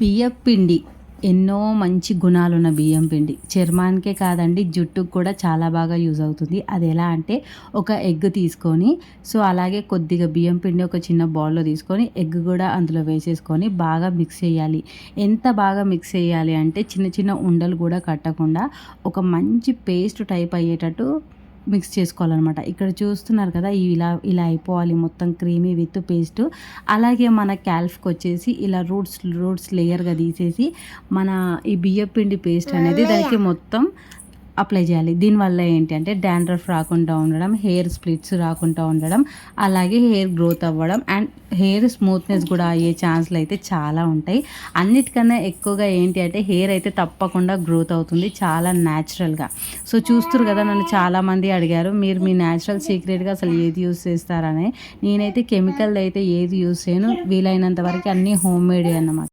బియ్యం పిండి ఎన్నో మంచి గుణాలున్న బియ్యం పిండి చర్మానికే కాదండి, జుట్టుకు కూడా చాలా బాగా యూజ్ అవుతుంది. అది ఎలా అంటే, ఒక ఎగ్ తీసుకొని, సో అలాగే కొద్దిగా బియ్యం పిండి ఒక చిన్న బౌల్లో తీసుకొని ఎగ్ కూడా అందులో వేసేసుకొని బాగా మిక్స్ చేయాలి. ఎంత బాగా మిక్స్ చేయాలి అంటే, చిన్న చిన్న ఉండలు కూడా కట్టకుండా ఒక మంచి పేస్ట్ టైప్ అయ్యేటట్టు మిక్స్ చేసుకోవాలన్నమాట. ఇక్కడ చూస్తున్నారు కదా, ఇలా ఇలా అయిపోవాలి మొత్తం క్రీమీ విత్ పేస్ట్. అలాగే మన క్యాల్ఫ్కి వచ్చేసి ఇలా రూట్స్ లేయర్గా తీసేసి మన ఈ బియ్యం పిండి పేస్ట్ అనేది దానికి మొత్తం అప్లై చేయాలి. దీనివల్ల ఏంటి అంటే, డాండ్రఫ్ రాకుండా ఉండడం, హెయిర్ స్ప్లిట్స్ రాకుండా ఉండడం, అలాగే హెయిర్ గ్రోత్ అవ్వడం అండ్ హెయిర్ స్మూత్నెస్ కూడా అయ్యే ఛాన్స్లు అయితే చాలా ఉంటాయి. అన్నిటికన్నా ఎక్కువగా ఏంటి అంటే, హెయిర్ అయితే తప్పకుండా గ్రోత్ అవుతుంది చాలా న్యాచురల్గా. సో చూస్తారు కదా, నన్ను చాలామంది అడిగారు, మీరు మీ న్యాచురల్ సీక్రెట్గా అసలు ఏది యూస్ చేస్తారని. నేనైతే కెమికల్ అయితే ఏది యూస్ చేయను, వీలైనంత వరకు అన్నీ హోమ్ మేడ్ అన్నమాట.